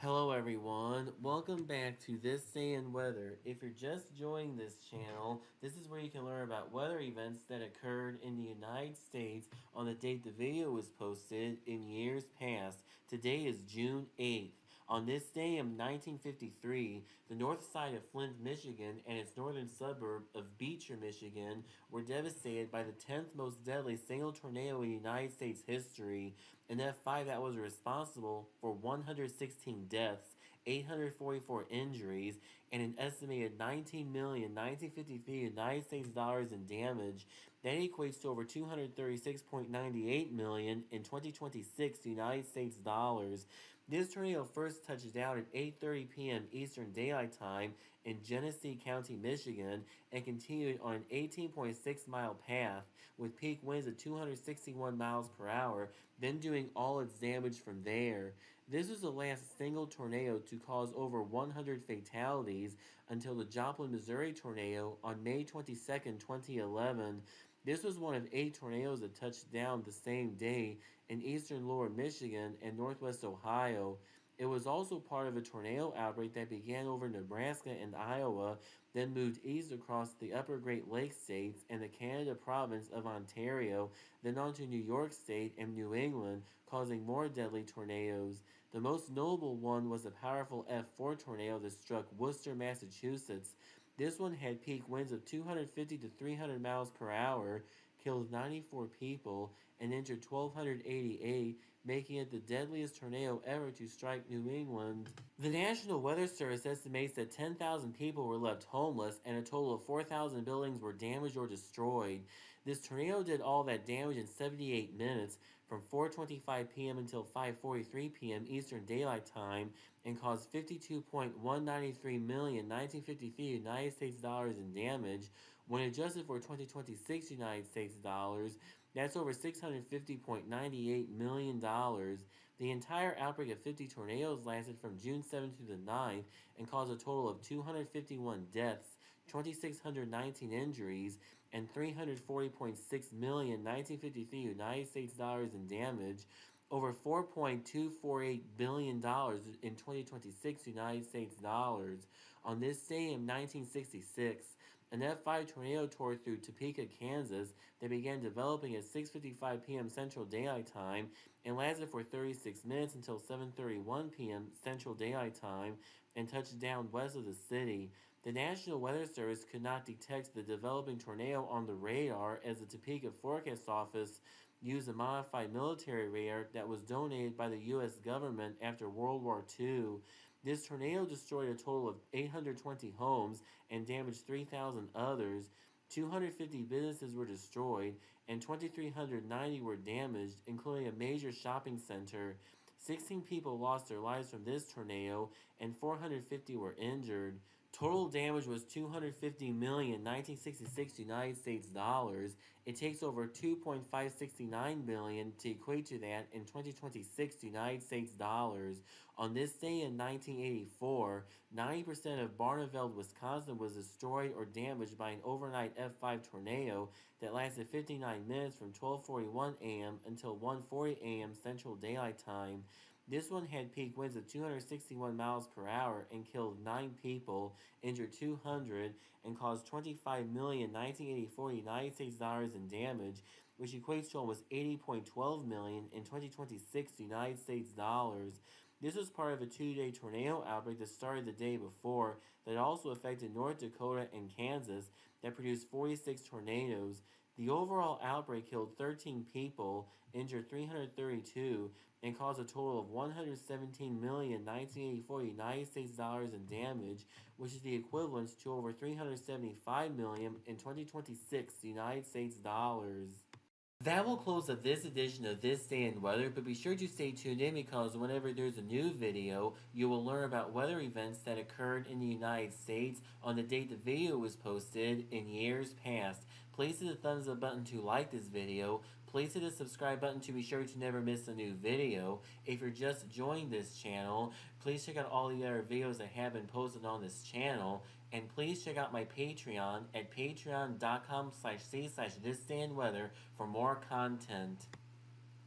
Hello everyone, welcome back to This Day in Weather. If you're just joining this channel, this is where you can learn about weather events that occurred in the United States on the date the video was posted in years past. Today is June 8th. On this day in 1953, the north side of Flint, Michigan and its northern suburb of Beecher, Michigan were devastated by the 10th most deadly single tornado in United States history, an F5 that was responsible for 116 deaths, 844 injuries, and an estimated $19,1953 United States dollars in damage. That equates to over $236.98 million in 2026 United States dollars. This tornado first touched down at 8:30 p.m. Eastern Daylight Time in Genesee County, Michigan, and continued on an 18.6-mile path with peak winds of 261 miles per hour, then doing all its damage from there. This was the last single tornado to cause over 100 fatalities until the Joplin, Missouri tornado on May 22, 2011. This was one of 8 tornadoes that touched down the same day in eastern lower Michigan and northwest Ohio. It was also part of a tornado outbreak that began over Nebraska and Iowa, then moved east across the upper Great Lakes states and the Canada province of Ontario, then on to New York State and New England, causing more deadly tornadoes. The most notable one was a powerful F4 tornado that struck Worcester, Massachusetts. This one had peak winds of 250 to 300 miles per hour, killed 94 people, and injured 1,288, making it the deadliest tornado ever to strike New England. The National Weather Service estimates that 10,000 people were left homeless and a total of 4,000 buildings were damaged or destroyed. This tornado did all that damage in 78 minutes, from 4:25 p.m. until 5:43 p.m. Eastern Daylight Time, and caused $52.193 million 1953 United States dollars in damage. When adjusted for 2026 United States dollars, that's over $650.98 million. The entire outbreak of 50 tornadoes lasted from June 7th to the 9th and caused a total of 251 deaths, 2,619 injuries, and $340.6 million 1953 United States dollars in damage. Over $4.248 billion in 2026 United States dollars. On this day in 1966, an F5 tornado tore through Topeka, Kansas that began developing at 6:55 p.m. Central Daylight Time and lasted for 36 minutes until 7:31 p.m. Central Daylight Time and touched down west of the city. The National Weather Service could not detect the developing tornado on the radar as the Topeka Forecast Office used a modified military radar that was donated by the U.S. government after World War II. This tornado destroyed a total of 820 homes and damaged 3,000 others. 250 businesses were destroyed and 2,390 were damaged, including a major shopping center. 16 people lost their lives from this tornado and 450 were injured. Total damage was $250 million 1966 United States dollars. It takes over $2.569 billion to equate to that in 2026 United States dollars. On this day in 1984, 90% of Barneveld, Wisconsin was destroyed or damaged by an overnight F5 tornado that lasted 59 minutes from 12:41 a.m. until 1:40 a.m. Central Daylight Time. This one had peak winds of 261 miles per hour and killed 9 people, injured 200, and caused $25 million 1984 United States dollars in damage, which equates to almost $80.12 million in 2026 United States dollars. This was part of a 2-day tornado outbreak that started the day before that also affected North Dakota and Kansas that produced 46 tornadoes. The overall outbreak killed 13 people, injured 332, and caused a total of $117 million 1984 United States dollars in damage, which is the equivalent to over $375 million in 2026 United States dollars. That will close up this edition of This Day in Weather, but be sure to stay tuned in because whenever there's a new video, you will learn about weather events that occurred in the United States on the date the video was posted in years past. Please hit the thumbs up button to like this video. Please hit the subscribe button to be sure to never miss a new video. If you're just joining this channel, please check out all the other videos that have been posted on this channel. And please check out my Patreon at patreon.com/c/thisdayinweather for more content.